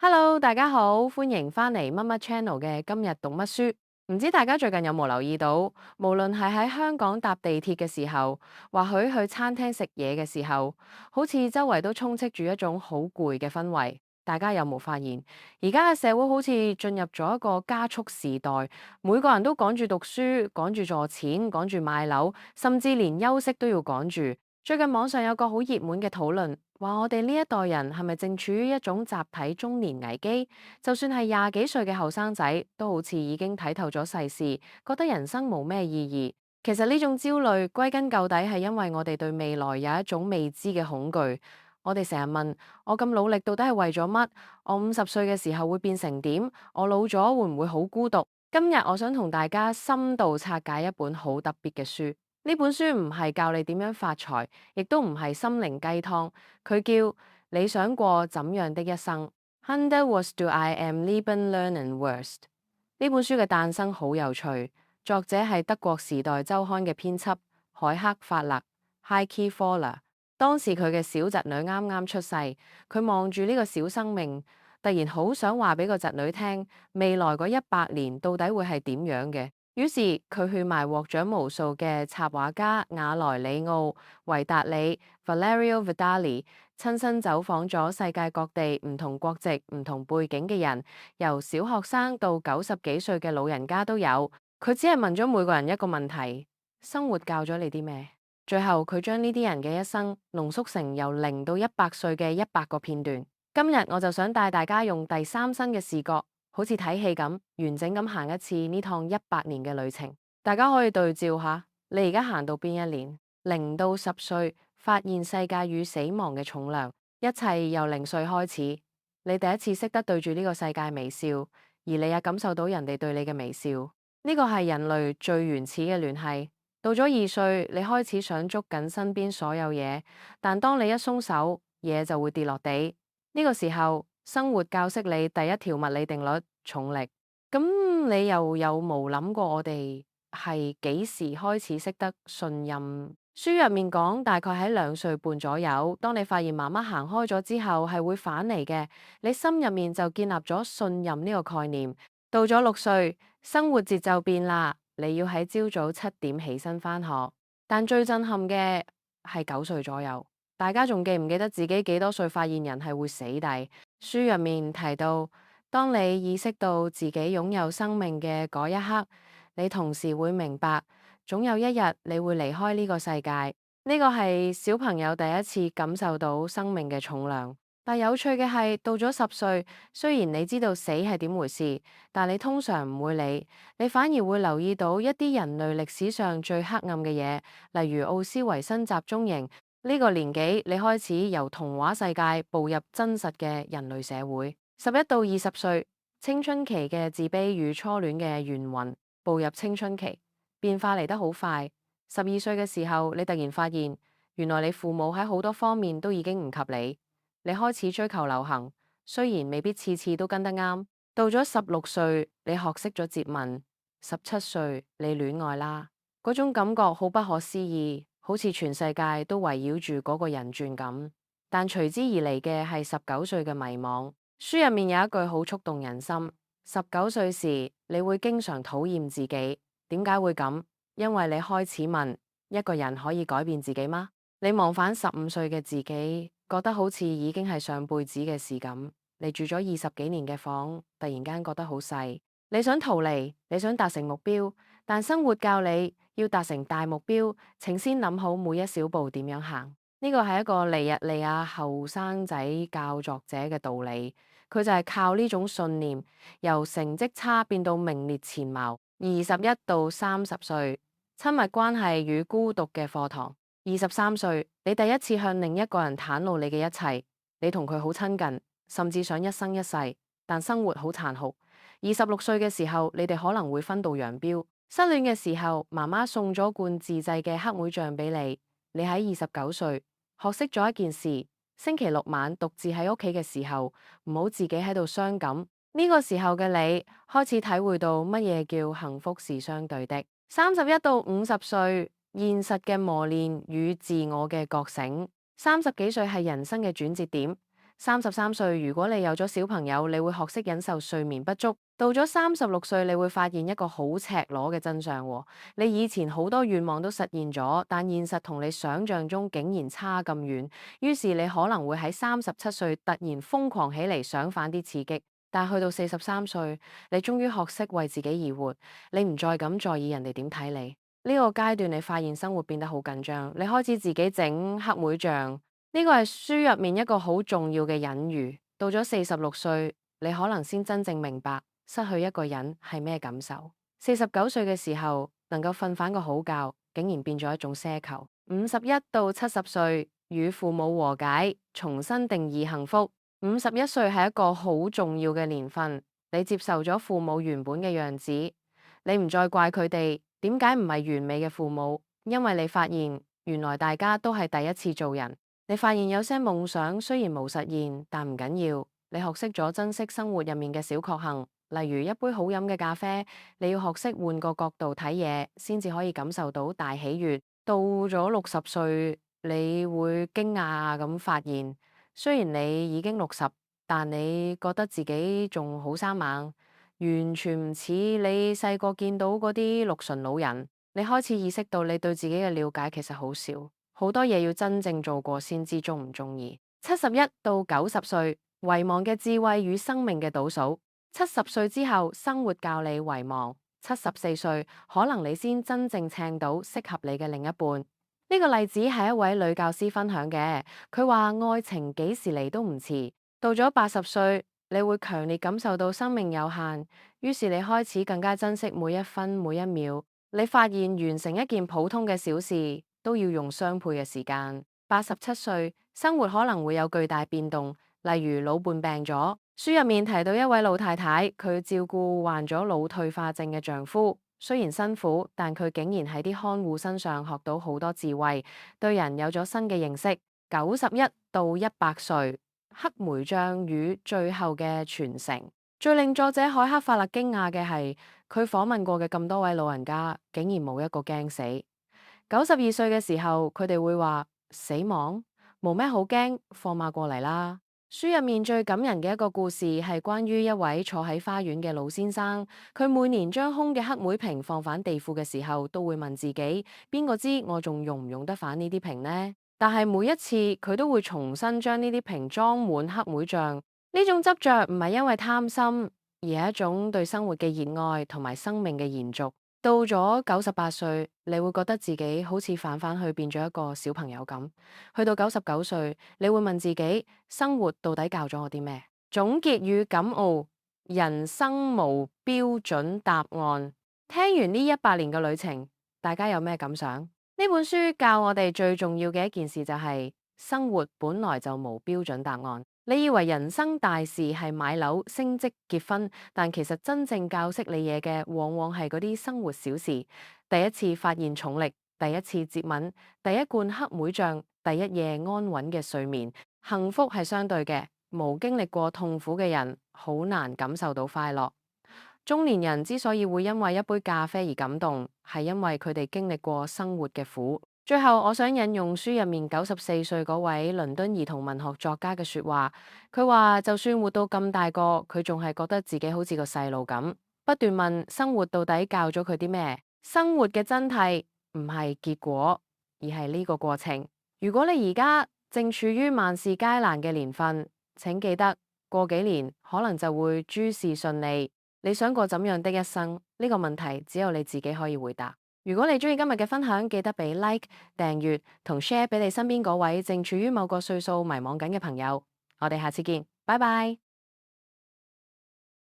Hello，大家好，歡迎返嚟乜乜 channel 嘅今日讀乜書。唔知大家最近有冇留意到，無論係喺香港搭地鐵嘅時候，或許去餐廳食嘢嘅時候，好似周圍都充斥住一種好攰嘅氛圍。大家有冇發現，而家嘅社會好似進入咗一個加速時代，每個人都趕住讀書，趕住賺錢，趕住買樓，甚至連休息都要趕住。最近網上有個好熱門嘅討論，話我哋呢一代人係咪正處於一種集體中年危機？就算係廿幾歲嘅後生仔，都好似已經睇透咗世事，覺得人生冇咩意義。其實呢種焦慮歸根究底係因為我哋對未來有一種未知嘅恐懼。我哋成日問：我咁努力到底係為咗乜？我50歲嘅時候會變成點？我老咗會唔會好孤獨？今日我想同大家深度拆解一本好特別嘅書。呢本書唔係教你點樣發財，亦都唔係心靈雞湯，佢叫你想過怎樣的一生。Hundert was do I am Leben lernen worst。呢本書嘅誕生好有趣，作者係德國時代週刊嘅編輯海克法勒 （Heike Fahler）。當時佢嘅小侄女啱啱出世，佢望住呢個小生命，突然好想話俾個侄女聽，未來嗰100年到底會係點樣嘅。於是佢去埋獲獎無數嘅插畫家瓦萊里奧、維達里 （Valerio Vidali），親身走訪咗世界各地唔同國籍、唔同背景嘅人，由小學生到90幾歲嘅老人家都有。佢只係問咗每個人一個問題：生活教咗你啲咩？最後佢將呢啲人嘅一生濃縮成由0到100歲嘅100個片段。今日我就想帶大家用第三身嘅視覺，好似睇戲咁，完整咁行一次呢趟100年嘅旅程。大家可以對照下，你而家行到邊一年？0到10歲，發現世界與死亡嘅重量，一切由0歲開始。你第一次識得對住呢個世界微笑，而你也感受到人哋對你嘅微笑。呢個係人類最原始嘅聯繫。到咗2歲，你開始想捉緊身邊所有嘢，但當你一鬆手，嘢就會跌落地。呢個時候，生活教識你第一條物理定律：重力。咁你又有冇諗過我哋係幾時開始識得信任？書入面講，大概喺2歲半左右，當你發現媽媽行開咗之後係會返嚟嘅，你心入面就建立咗信任呢個概念。到咗6歲，生活節奏變啦。你要喺朝早7點起身返學，但最震撼嘅係9歲左右。大家仲記唔記得自己幾多歲發現人係會死遞？書入面提到，當你意識到自己擁有生命嘅嗰一刻，你同時會明白，總有一日你會離開呢個世界。呢個係小朋友第一次感受到生命嘅重量。但有趣嘅係，到咗10歲，雖然你知道死係點回事，但你通常唔會理，你反而會留意到一啲人類歷史上最黑暗嘅嘢，例如奧斯維辛集中營。呢個年紀，你開始由童話世界步入真實嘅人類社會。11到20歲，青春期嘅自卑與初戀嘅眩暈，步入青春期，變化嚟得好快。12歲嘅時候，你突然發現，原來你父母喺好多方面都已經唔及你。你開始追求流行，雖然未必次次都跟得啱。到咗16歲，你學識咗接吻；17歲，你戀愛啦。嗰種感覺好不可思議，好似全世界都圍繞住嗰個人轉咁。但隨之而嚟嘅係19歲嘅迷惘。書入面有一句好觸動人心：19歲時，你會經常討厭自己。點解會咁？因為你開始問：一個人可以改變自己嗎？你望返15歲嘅自己，覺得好似已經係上輩子嘅事咁。你住咗20幾年嘅房，突然間覺得好細。你想逃離，你想達成目標，但生活教你要達成大目標，請先諗好每一小步點樣行。呢個係一個尼日利亞後生仔教作者嘅道理。佢就係靠呢種信念，由成績差變到名列前茅。21到30歲，親密關係與孤獨嘅課堂。23歲，你第一次向另一個人袒露你嘅一切，你同佢好親近，甚至想一生一世，但生活好殘酷。26歲嘅時候，你哋可能會分道揚鑣。失戀嘅時候，媽媽送咗罐自製嘅黑莓醬俾你。你喺29歲學識咗一件事：星期六晚獨自喺屋企嘅時候，唔好自己喺度傷感。呢個時候嘅你開始體會到乜嘢叫幸福是相對的。31到50歲，現實嘅磨練與自我嘅覺醒。30幾歲係人生嘅轉折點。33歲，如果你有咗小朋友，你會學識忍受睡眠不足。到咗36歲，你會發現一個好赤裸嘅真相喎。你以前好多願望都實現咗，但現實同你想象中竟然差咁遠。於是你可能會喺37歲突然瘋狂起嚟，想返啲刺激。但去到43歲，你終於學識為自己而活，你唔再咁在意人哋點睇你。呢個階段，你發現生活變得好緊張，你開始自己整黑莓醬。呢個係書入面一個好重要嘅隱喻。到咗46歲，你可能先真正明白失去一個人係咩感受。49歲嘅時候，能夠瞓返個好覺，竟然變咗一種奢求。51到70歲，與父母和解，重新定義幸福。51歲係一個好重要嘅年份，你接受咗父母原本嘅樣子，你唔再怪佢哋點解唔係完美嘅父母，因為你發現原來大家都係第一次做人。你發現有些夢想雖然冇實現，但唔緊要。你學識咗珍惜生活入面嘅小確幸，例如一杯好飲嘅咖啡。你要學識換個角度睇嘢，先至可以感受到大喜悅。到咗60歲，你會驚訝咁發現，雖然你已經60，但你覺得自己仲好生猛，完全唔似你細個見到嗰啲綠唇老人。你開始意識到你對自己嘅了解其實好少。好多嘢要真正做過先知中唔中意。71到90歲，遺忘嘅智慧與生命嘅倒數。70歲之後，生活教你遺忘。74歲，可能你先真正請到適合你嘅另一半。呢個例子係一位女教師分享嘅，佢話愛情幾時嚟都唔遲。到咗80歲，你會強烈感受到生命有限，於是你開始更加珍惜每一分每一秒。你發現完成一件普通嘅小事都要用雙倍嘅時間。87歲，生活可能會有巨大變動，例如老伴病咗。書入面提到一位老太太，佢照顧患咗腦退化症嘅丈夫，雖然辛苦，但佢竟然喺啲看護身上學到好多智慧，對人有咗新嘅認識。91到100歲，黑莓醬與最後嘅傳承。最令作者海克法勒驚訝嘅係，佢訪問過嘅咁多位老人家，竟然冇一個驚死。92歲嘅時候，佢哋會話死亡冇咩好驚，放馬過嚟啦。書入面最感人嘅一個故事係關於一位坐喺花園嘅老先生，佢每年將空嘅黑莓瓶放返地庫嘅時候，都會問自己：邊個知我仲用唔用得返呢啲瓶呢？但係每一次佢都會重新將呢啲瓶裝滿黑莓醬。呢種執着唔係因為貪心，而係一種對生活嘅熱愛同埋生命嘅延續。到咗98歲，你會覺得自己好似返去變咗一個小朋友咁。去到99歲，你會問自己：生活到底教咗我啲咩？總結與感悟：人生無標準答案。聽完呢100年嘅旅程，大家有咩感想？呢本書教我哋最重要嘅一件事就係，生活本來就無標準答案。你以為人生大事係買樓、升職、結婚，但其實真正教識你嘢嘅，往往係嗰啲生活小事。第一次發現重力，第一次接吻，第一罐黑莓醬，第一夜安穩嘅睡眠。幸福係相對嘅，冇經歷過痛苦嘅人，好難感受到快樂。中年人之所以會因為一杯咖啡而感動，係因為佢哋經歷過生活嘅苦。最後，我想引用書入面94歲嗰位倫敦兒童文學作家嘅說話。佢話就算活到咁大個，佢仲係覺得自己好似個細路咁，不斷問生活到底教咗佢啲咩？生活嘅真諦唔係結果，而係呢個過程。如果你而家正處於萬事皆難嘅年份，請記得過幾年可能就會諸事順利。你想過怎樣的一生？呢個問題只有你自己可以回答。如果你中意今日嘅分享，記得俾 like、訂閱同 share 俾你身邊嗰位正處於某個歲數迷茫緊嘅朋友。我哋下次見，拜拜。